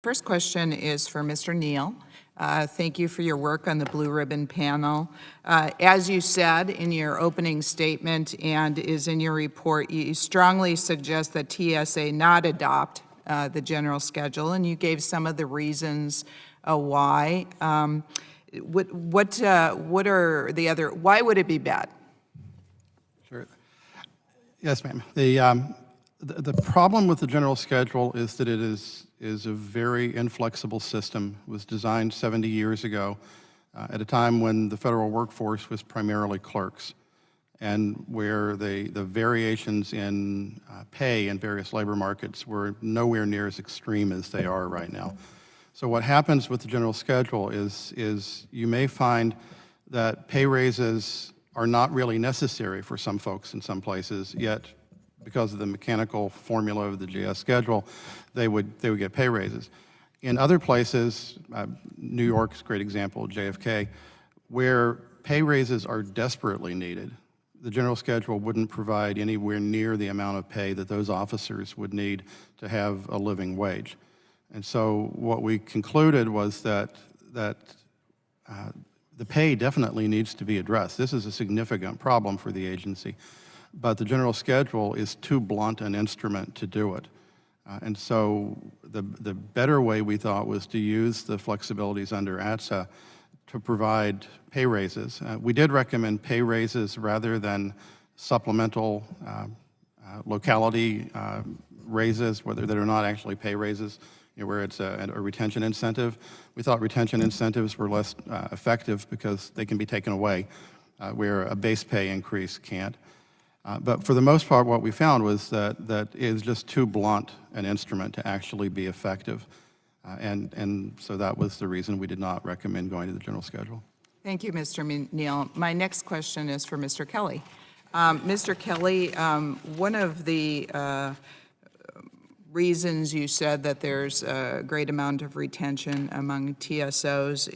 First question is for Mr. Neal. Thank you for your work on the Blue Ribbon panel. As you said in your opening statement and is in your report, you strongly suggest that TSA not adopt the general schedule, and you gave some of the reasons why. What are the other, why would it be bad? Sure. Yes, ma'am. The problem with the general schedule is that it is a very inflexible system. It was designed 70 years ago at a time when the federal workforce was primarily clerks, and where the variations in pay in various labor markets were nowhere near as extreme as they are right now. So what happens with the general schedule is you may find that pay raises are not really necessary for some folks in some places, yet because of the mechanical formula of the GS schedule, they would get pay raises. In other places, New York's a great example, JFK, where pay raises are desperately needed, the general schedule wouldn't provide anywhere near the amount of pay that those officers would need to have a living wage. And so what we concluded was that the pay definitely needs to be addressed. This is a significant problem for the agency, but the general schedule is too blunt an instrument to do it. And so the better way, we thought, was to use the flexibilities under TSA to provide pay raises. We did recommend pay raises rather than supplemental locality raises, whether that are not actually pay raises, where it's a retention incentive. We thought retention incentives were less effective because they can be taken away, where a base pay increase can't. But for the most part, what we found was that it is just too blunt an instrument to actually be effective. And so that was the reason we did not recommend going to the general schedule. Thank you, Mr. Neal. My next question is for Mr. Kelly. Mr. Kelly, one of the reasons you said that there's a great amount of retention among TSOs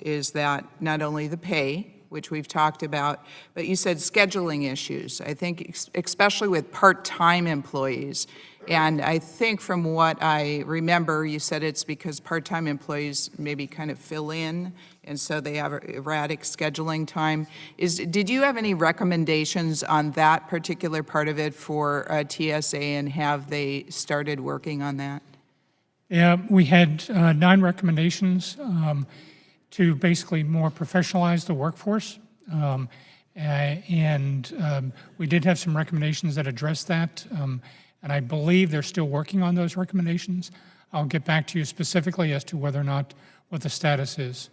is that not only the pay, which we've talked about, but you said scheduling issues, I think especially with part-time employees. And I think from what I remember, you said it's because part-time employees maybe kind of fill in, and so they have erratic scheduling time. Did you have any recommendations on that particular part of it for TSA, and have they started working on that? Yeah, we had 9 recommendations to basically more professionalize the workforce. We did have some recommendations that address that. And I believe they're still working on those recommendations. I'll get back to you specifically as to whether or not what the status is.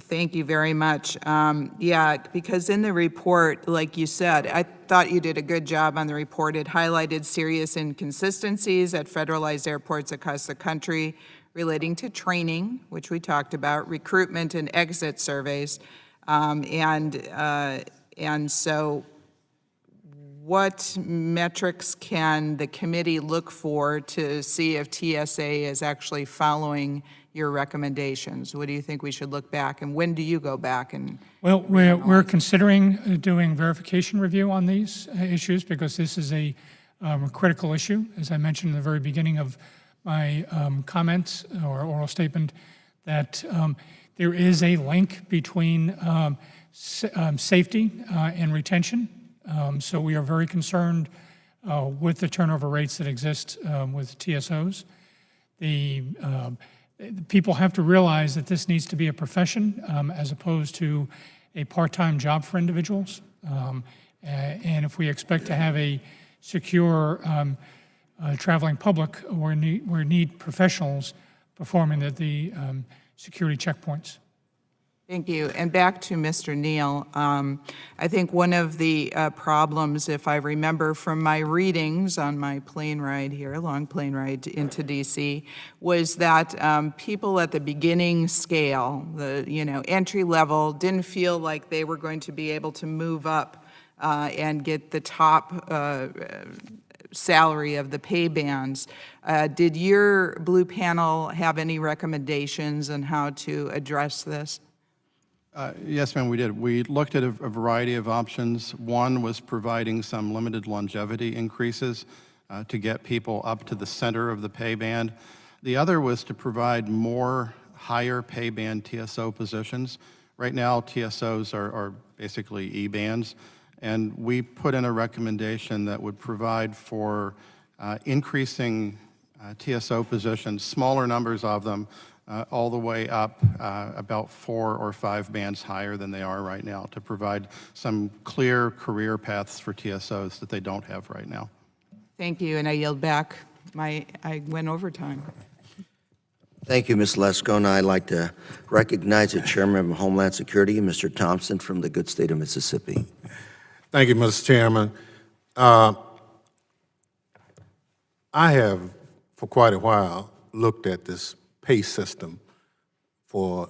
Thank you very much. Yeah, because in the report, like you said, I thought you did a good job on the report. It highlighted serious inconsistencies at federalized airports across the country relating to training, which we talked about, recruitment and exit surveys. And so what metrics can the committee look for to see if TSA is actually following your recommendations? What do you think we should look back, and when do you go back? And well, we're considering doing verification review on these issues, because this is a critical issue. As I mentioned in the very beginning of my comments or oral statement, that there is a link between safety and retention. So we are very concerned with the turnover rates that exist with TSOs. The people have to realize that this needs to be a profession as opposed to a part-time job for individuals. And if we expect to have a secure traveling public, we need professionals performing at the security checkpoints. Thank you. And back to Mr. Neal. I think one of the problems, if I remember from my readings on my plane ride here, a long plane ride into DC, was that people at the beginning scale, the entry level, didn't feel like they were going to be able to move up and get the top salary of the pay bands. Did your Blue Panel have any recommendations on how to address this? Yes, ma'am, we did. We looked at a variety of options. One was providing some limited longevity increases to get people up to the center of the pay band. The other was to provide more higher pay band TSO positions. Right now, TSOs are basically E-bands, and we put in a recommendation that would provide for increasing TSO positions, smaller numbers of them, all the way up about 4 or 5 bands higher than they are right now, to provide some clear career paths for TSOs that they don't have right now. Thank you, and I yield back. I went over time. Thank you, Ms. Lesko, and I'd like to recognize the Chairman of Homeland Security, Mr. Thompson, from the good state of Mississippi. Thank you, Mr. Chairman. I have, for quite a while, looked at this pay system for